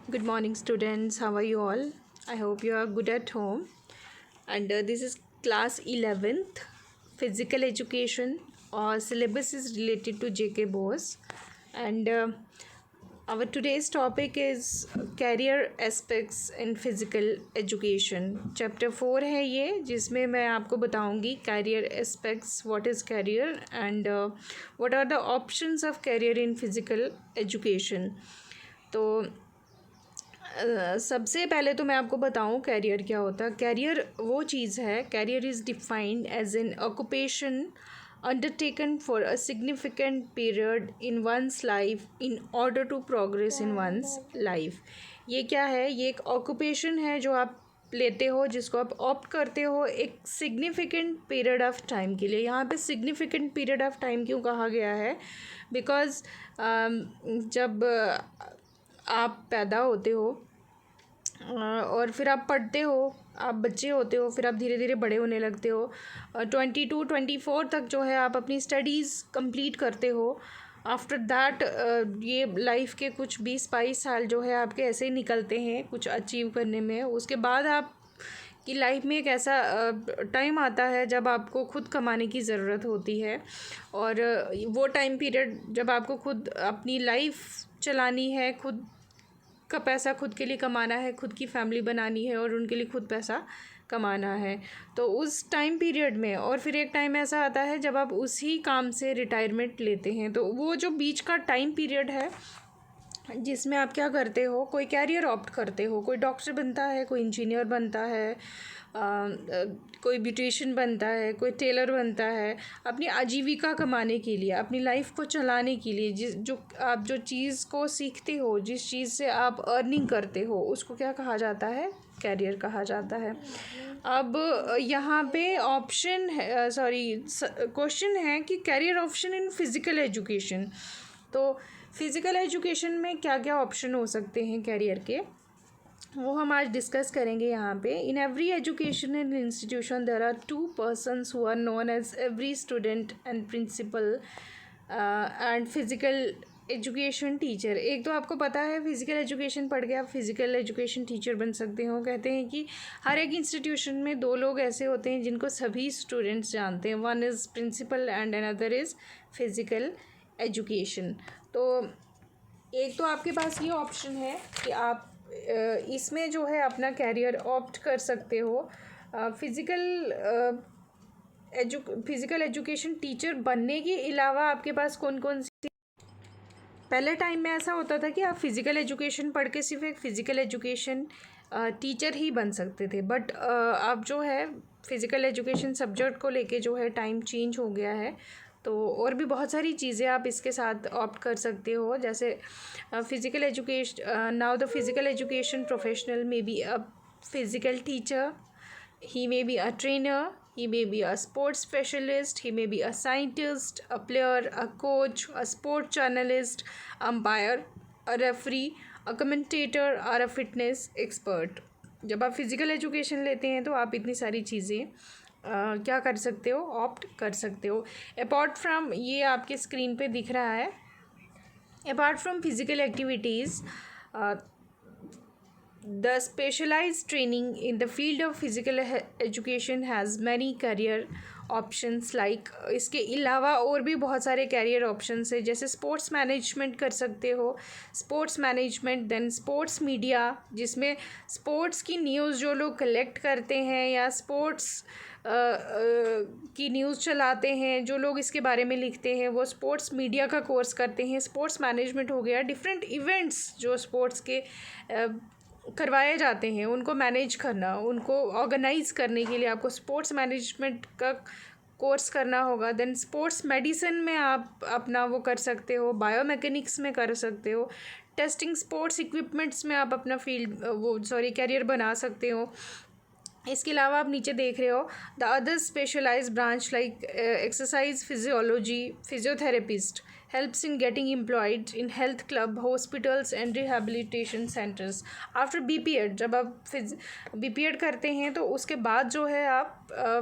Good morning, students. How are you all? I hope you are good at home. And this is class 11th, physical education. Our syllabus is related to J.K. Bose. And our today's topic is career aspects in physical education. Chapter 4 है ये, जिसमें मैं आपको बताऊंगी career aspects, what is career and what are the options of career in physical education. तो सबसे पहले तो मैं आपको बताऊं कैरियर क्या होता है. कैरियर वो चीज़ है, career is defined as an occupation undertaken for a significant period in one's life in order to progress in one's life. ये क्या है? ये एक ऑक्यूपेशन है जो आप लेते हो, जिसको आप ऑप्ट करते हो एक सिग्निफिकेंट पीरियड ऑफ टाइम के लिए. यहाँ पे सिग्निफिकेंट पीरियड ऑफ टाइम क्यों कहा गया है? बिकॉज जब आप पैदा होते हो और फिर आप पढ़ते हो, आप बच्चे होते हो, फिर आप धीरे धीरे बड़े होने लगते हो. 22-24 तक जो है आप अपनी स्टडीज़ कंप्लीट करते हो. आफ्टर दैट ये लाइफ के कुछ 20-22 साल जो है आपके ऐसे ही निकलते हैं कुछ अचीव करने में. उसके बाद आप कि लाइफ में एक ऐसा टाइम आता है जब आपको खुद कमाने की ज़रूरत होती है. और वो टाइम पीरियड जब आपको खुद अपनी लाइफ चलानी है, खुद का पैसा खुद के लिए कमाना है, खुद की फैमिली बनानी है और उनके लिए खुद पैसा कमाना है. तो उस टाइम पीरियड में और फिर एक टाइम ऐसा आता है जब आप उसी काम से रिटायरमेंट लेते हैं. तो वो जो बीच का टाइम पीरियड है जिसमें आप क्या करते हो, कोई कैरियर ऑप्ट करते हो. कोई डॉक्टर बनता है, कोई इंजीनियर बनता है, कोई ब्यूटिशियन बनता है, कोई टेलर बनता है, अपनी आजीविका कमाने के लिए, अपनी लाइफ को चलाने के लिए. आप जो चीज़ को सीखते हो, जिस चीज़ से आप अर्निंग करते हो, उसको क्या कहा जाता है? कैरियर कहा जाता है. अब यहाँ पे ऑप्शन है, क्वेश्चन है कि career option in physical education. तो फिज़िकल एजुकेशन में क्या क्या ऑप्शन हो सकते हैं कैरियर के, वो हम आज डिस्कस करेंगे यहाँ पे. In every educational institution there are 2 persons who are known as every student and principal and physical education teacher. एक तो आपको पता है फिज़िकल एजुकेशन पढ़ के आप फिज़िकल एजुकेशन टीचर बन सकते हो. कहते हैं कि हर एक इंस्टीट्यूशन में 2 लोग ऐसे होते हैं जिनको सभी स्टूडेंट्स जानते हैं. One is principal and another is physical education. तो एक तो आपके पास ये ऑप्शन है कि आप इसमें जो है अपना कैरियर ऑप्ट कर सकते हो. फिज़िकल एजुकेशन टीचर बनने के अलावा आपके पास कौन कौन सी, पहले टाइम में ऐसा होता था कि आप फिज़िकल एजुकेशन पढ़ के सिर्फ एक फ़िज़िकल एजुकेशन टीचर ही बन सकते थे. बट अब जो है फ़िज़िकल एजुकेशन सब्जेक्ट को लेके जो है टाइम चेंज हो गया है. तो और भी बहुत सारी चीज़ें आप इसके साथ ऑप्ट कर सकते हो. जैसे physical education, now the physical education professional may be a physical teacher, he may be a trainer, he may be a sports specialist, he may be a scientist, a player, a coach, a sport journalist, umpire, a referee, a commentator or a fitness expert. जब आप physical education लेते हैं तो आप इतनी सारी चीज़ें क्या कर सकते हो, ऑप्ट कर सकते हो. अपार्ट फ्रॉम, ये आपके स्क्रीन पे दिख रहा है, apart from physical activities the specialized training in the field of physical education has many career options. like इसके अलावा और भी बहुत सारे कैरियर ऑप्शंस है. जैसे स्पोर्ट्स मैनेजमेंट कर सकते हो, sports management, then sports media, जिसमें स्पोर्ट्स की न्यूज़ जो लोग कलेक्ट करते हैं या स्पोर्ट्स की न्यूज़ चलाते हैं, जो लोग इसके बारे में लिखते हैं, वो स्पोर्ट्स मीडिया का कोर्स करते हैं. स्पोर्ट्स मैनेजमेंट हो गया, डिफरेंट इवेंट्स जो स्पोर्ट्स के करवाए जाते हैं उनको मैनेज करना, उनको ऑर्गेनाइज़ करने के लिए आपको स्पोर्ट्स मैनेजमेंट का कोर्स करना होगा. देन स्पोर्ट्स मेडिसिन में आप अपना वो कर सकते हो, बायोमैकेनिक्स में कर सकते हो, टेस्टिंग स्पोर्ट्स इक्विपमेंट्स में आप अपना कैरियर बना सकते हो. इसके अलावा आप नीचे देख रहे हो the other specialised branch like exercise physiology, physiotherapist, helps in getting employed in health club, hospitals and rehabilitation centers. After BPEd, जब आप BPEd करते हैं तो उसके बाद जो है आप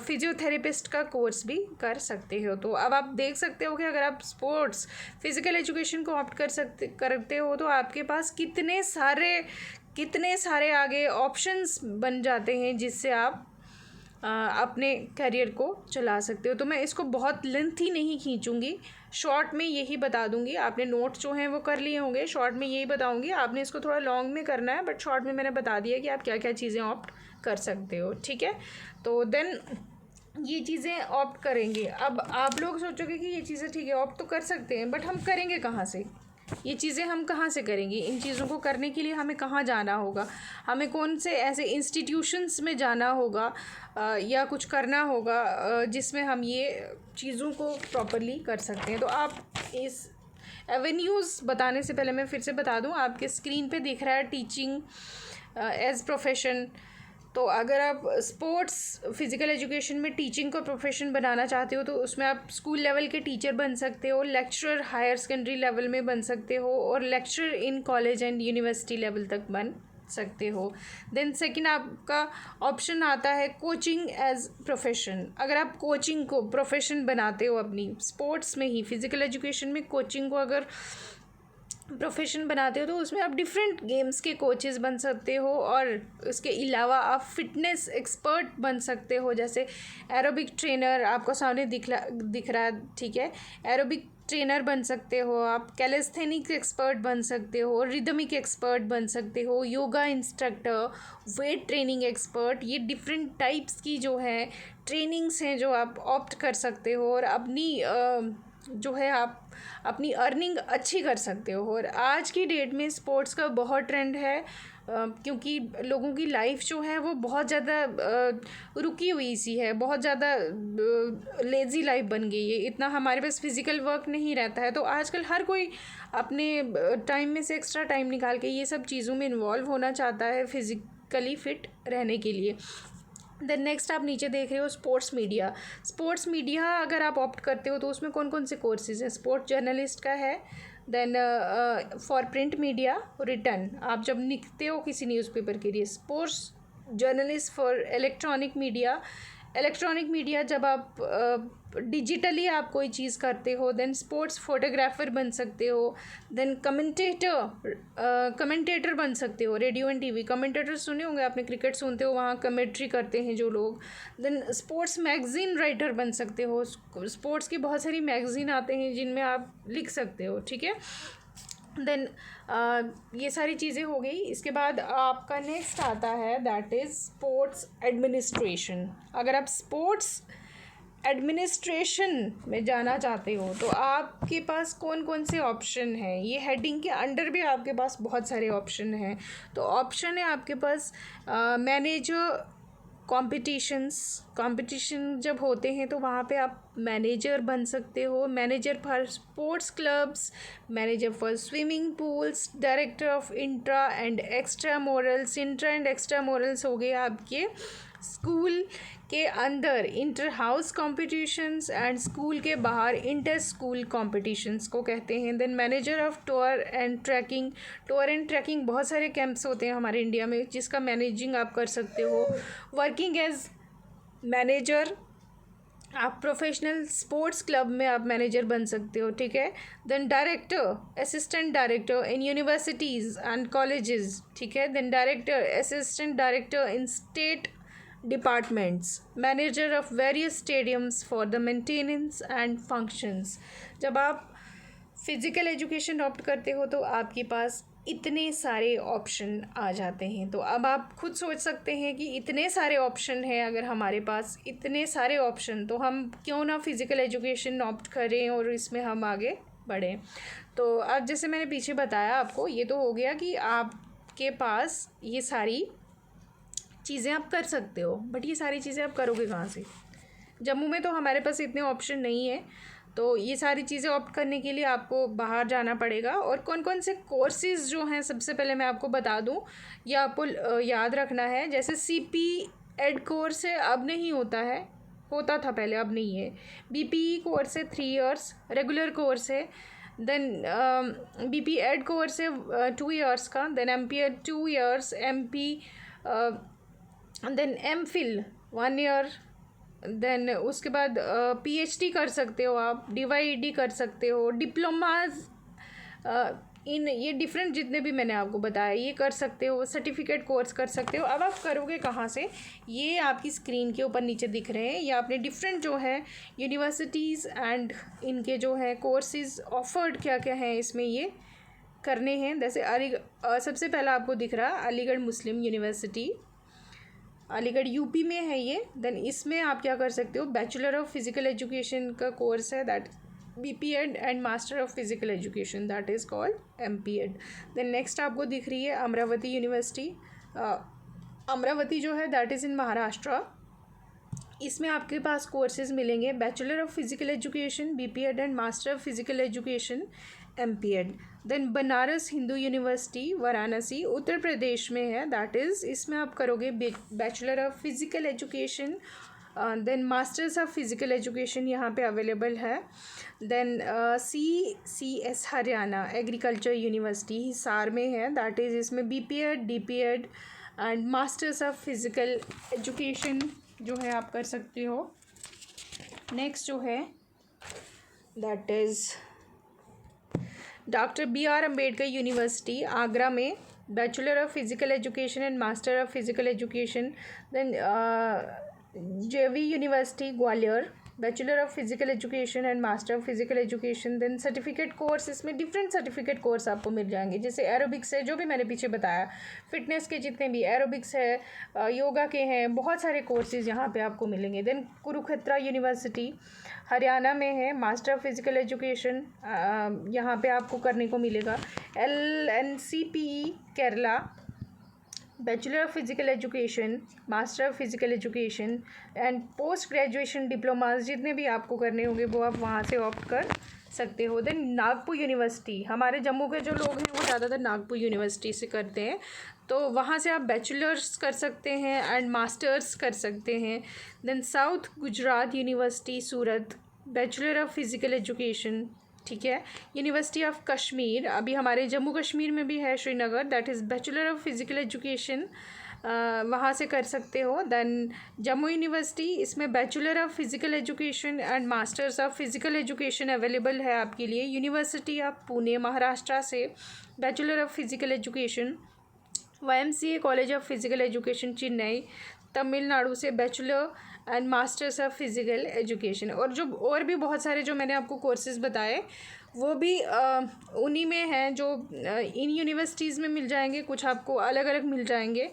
फिजियोथेरेपिस्ट का कोर्स भी कर सकते हो. तो अब आप देख सकते हो कि अगर आप स्पोर्ट्स फिज़िकल एजुकेशन को ऑप्ट करते हो तो आपके पास कितने सारे आगे ऑप्शंस बन जाते हैं जिससे आप अपने करियर को चला सकते हो. तो मैं इसको बहुत लेंथी नहीं खींचूँगी, शॉर्ट में यही बता दूँगी. आपने नोट जो हैं वो कर लिए होंगे, शॉर्ट में यही बताऊँगी. आपने इसको थोड़ा लॉन्ग में करना है, बट शॉर्ट में मैंने बता दिया कि आप क्या क्या चीज़ें ऑप्ट कर सकते हो. ठीक है, तो देन ये चीज़ें ऑप्ट करेंगे. अब आप लोग सोचोगे कि ये चीज़ें ठीक है ऑप्ट तो कर सकते हैं, बट हम करेंगे कहाँ से? ये चीज़ें हम कहाँ से करेंगे? इन चीज़ों को करने के लिए हमें कहाँ जाना होगा? हमें कौन से ऐसे इंस्टीट्यूशंस में जाना होगा या कुछ करना होगा जिसमें हम ये चीज़ों को प्रॉपरली कर सकते हैं? तो आप इस एवेन्यूज़ बताने से पहले मैं फिर से बता दूं, आपके स्क्रीन पे दिख रहा है टीचिंग एज प्रोफेशन. तो अगर आप स्पोर्ट्स फिज़िकल एजुकेशन में टीचिंग को प्रोफेशन बनाना चाहते हो तो उसमें आप स्कूल लेवल के टीचर बन सकते हो, लेक्चरर हायर सेकेंडरी लेवल में बन सकते हो, और lecturer in college and university level तक बन सकते हो. देन सेकंड आपका ऑप्शन आता है कोचिंग एज प्रोफेशन. अगर आप कोचिंग को प्रोफेशन बनाते हो अपनी स्पोर्ट्स में ही, फिज़िकल एजुकेशन में कोचिंग को अगर प्रोफेशन बनाते हो तो उसमें आप डिफरेंट गेम्स के कोचेस बन सकते हो, और उसके अलावा आप फिटनेस एक्सपर्ट बन सकते हो. जैसे एरोबिक ट्रेनर आपको सामने दिख रहा है, ठीक है, एरोबिक ट्रेनर बन सकते हो आप, कैलिस्थेनिक्स एक्सपर्ट बन सकते हो, रिदमिक एक्सपर्ट बन सकते हो, yoga instructor, weight training expert. ये डिफरेंट टाइप्स की जो है ट्रेनिंग्स हैं जो आप ऑप्ट कर सकते हो, और अपनी जो है आप अपनी अर्निंग अच्छी कर सकते हो. और आज की डेट में स्पोर्ट्स का बहुत ट्रेंड है, क्योंकि लोगों की लाइफ जो है वो बहुत ज़्यादा रुकी हुई सी है, बहुत ज़्यादा लेज़ी लाइफ बन गई है, इतना हमारे पास फिज़िकल वर्क नहीं रहता है. तो आजकल हर कोई अपने टाइम में से एक्स्ट्रा टाइम निकाल के ये सब चीज़ों में इन्वॉल्व होना चाहता है फिज़िकली फ़िट रहने के लिए. देन नेक्स्ट आप नीचे देख रहे हो स्पोर्ट्स मीडिया. स्पोर्ट्स मीडिया अगर आप ऑप्ट करते हो तो उसमें कौन कौन से कोर्सेज़ हैं? स्पोर्ट्स जर्नलिस्ट का है. Then for print media return, आप जब लिखते हो किसी न्यूज़पेपर के लिए. Sports journalist for electronic media जब आप डिजिटली आप कोई चीज़ करते हो. देन स्पोर्ट्स फोटोग्राफर बन सकते हो. देन कमेंटेटर बन सकते हो. रेडियो एंड टीवी कमेंटेटर सुने होंगे आपने, क्रिकेट सुनते हो वहाँ कमेंट्री करते हैं जो लोग. देन स्पोर्ट्स मैगज़ीन राइटर बन सकते हो. स्पोर्ट्स की बहुत सारी मैगज़ीन आते हैं जिनमें आप लिख सकते हो. ठीक है, देन ये सारी चीज़ें हो गई. इसके बाद आपका नेक्स्ट आता है दैट इज़ स्पोर्ट्स एडमिनिस्ट्रेशन. अगर आप स्पोर्ट्स एडमिनिस्ट्रेशन में जाना चाहते हो तो आपके पास कौन कौन से ऑप्शन हैं? ये हेडिंग के अंडर भी आपके पास बहुत सारे ऑप्शन हैं. तो ऑप्शन है आपके पास मैनेजर कंपटीशन जब होते हैं तो वहाँ पे आप मैनेजर बन सकते हो. Manager for sports clubs, manager for swimming pools, director of intra and extra murals हो गए आपके स्कूल के अंदर inter house competitions, and school के बाहर इंटर स्कूल कॉम्पिटिशन्स को कहते हैं. Then manager of tour and trekking बहुत सारे कैंप्स होते हैं हमारे इंडिया में जिसका मैनेजिंग आप कर सकते हो. वर्किंग एज मैनेजर, आप प्रोफेशनल स्पोर्ट्स क्लब में आप मैनेजर बन सकते हो. ठीक है, then director, assistant director in universities and colleges. ठीक है, then director, assistant director in state departments, manager of various stadiums for the maintenance and functions. जब आप फिज़िकल एजुकेशन ऑप्ट करते हो तो आपके पास इतने सारे ऑप्शन आ जाते हैं. तो अब आप खुद सोच सकते हैं कि इतने सारे ऑप्शन हैं, अगर हमारे पास इतने सारे ऑप्शन तो हम क्यों ना फिज़िकल एजुकेशन ऑप्ट करें और इसमें हम आगे बढ़ें. तो अब जैसे मैंने पीछे बताया आपको, ये तो हो गया कि आपके पास ये सारी चीज़ें आप कर सकते हो, बट ये सारी चीज़ें आप करोगे कहाँ से? जम्मू में तो हमारे पास इतने ऑप्शन नहीं है, तो ये सारी चीज़ें ऑप्ट करने के लिए आपको बाहर जाना पड़ेगा. और कौन कौन से कोर्सेज़ जो हैं सबसे पहले मैं आपको बता दूं, ये आपको याद रखना है. जैसे CPEd कोर्स है, अब नहीं होता था पहले, अब नहीं है. BPE कोर्स है 3 इयर्स, रेगुलर कोर्स है. देन BPEd कोर्स है 2 ईयर्स का, then MPEd 2 years, then MPhil 1 year, then उसके बाद PhD कर सकते हो आप, DYED कर सकते हो, डिप्लोमाज इन ये डिफरेंट जितने भी मैंने आपको बताया ये कर सकते हो, सर्टिफिकेट कोर्स कर सकते हो। अब आप करोगे कहाँ से, ये आपकी स्क्रीन के ऊपर नीचे दिख रहे हैं, ये आपने डिफरेंट जो है यूनिवर्सिटीज़ एंड इनके जो है कोर्सेज ऑफर्ड क्या क्या हैं इसमें ये करने हैं। जैसे सबसे पहला आपको दिख रहा है अलीगढ़ मुस्लिम यूनिवर्सिटी, अलीगढ़ यूपी में है ये। देन इसमें आप क्या कर सकते हो, बैचलर ऑफ फिज़िकल एजुकेशन का कोर्स है, that BPEd and master of physical education, that is called MPEd। Then next आपको दिख रही है अमरावती यूनिवर्सिटी, अमरावती जो है दैट इज़ इन महाराष्ट्र। इसमें आपके पास कोर्सेज मिलेंगे bachelor of physical education BPEd and master of physical education MPEd। Then Banaras Hindu University Varanasi Uttar Pradesh में है, दैट इज़ इसमें आप करोगे bachelor of physical education, then masters of physical education यहाँ पे अवेलेबल है। Then CCS Haryana Agriculture University Hisar में है, दैट इज़ इसमें BPEd DPEd and masters of physical education जो है आप कर सकते हो। नेक्स्ट जो है that is doctor BR Ambedkar University Agra में, bachelor of physical education and master of physical education. Then JV University Gwalior, bachelor of physical education and master of physical education. Then certificate course, इसमें डिफरेंट सर्टिफिकेट कोर्स आपको मिल जाएंगे, जैसे aerobics है जो भी मैंने पीछे बताया, फिटनेस के जितने भी एरोबिक्स है, योगा के हैं, बहुत सारे कोर्सेज़ यहाँ पे आपको मिलेंगे। देन कुरुक्षेत्र यूनिवर्सिटी हरियाणा में है, मास्टर ऑफ फिज़िकल एजुकेशन यहाँ पे आपको करने को मिलेगा। LNCPE Kerala, bachelor of physical education, master of physical education and post graduation diplomas जितने भी आपको करने होंगे वो आप वहाँ से ऑप्ट कर सकते हो। देन नागपुर यूनिवर्सिटी, हमारे जम्मू के जो लोग हैं वो ज़्यादातर नागपुर यूनिवर्सिटी से करते हैं, तो वहाँ से आप बैचलर्स कर सकते हैं एंड मास्टर्स कर सकते हैं। Then south Gujarat university Surat, bachelor of physical education, ठीक है। यूनिवर्सिटी ऑफ कश्मीर, अभी हमारे जम्मू कश्मीर में भी है Srinagar, that is bachelor of physical education, वहाँ से कर सकते हो। देन जम्मू यूनिवर्सिटी, इसमें bachelor of physical education and masters of physical education available है आपके लिए। यूनिवर्सिटी ऑफ पुणे महाराष्ट्र से bachelor of physical education. YMCA College of physical education Chennai Tamil Nadu से bachelor and masters of physical education. और जो और भी बहुत सारे जो मैंने आपको कोर्सेज़ बताए वो भी उन्हीं में हैं, जो इन यूनिवर्सिटीज़ में मिल जाएंगे, कुछ आपको अलग अलग मिल जाएंगे।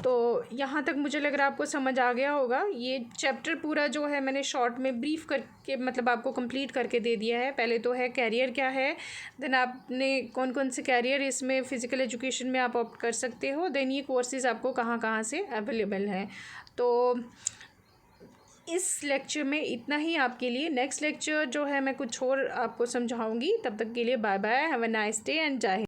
तो यहाँ तक मुझे लग रहा है आपको समझ आ गया होगा। ये चैप्टर पूरा जो है मैंने शॉर्ट में ब्रीफ करके मतलब आपको कंप्लीट करके दे दिया है। पहले तो है कैरियर क्या है, देन आपने कौन कौन से कैरियर इसमें फ़िज़िकल एजुकेशन में आप ऑप्ट कर सकते हो, देन ये कोर्सेज़ आपको कहाँ कहाँ से अवेलेबल हैं। तो इस लेक्चर में इतना ही आपके लिए। नेक्स्ट लेक्चर जो है मैं कुछ और आपको समझाऊंगी, तब तक के लिए bye bye, have a nice day and जय हिंद।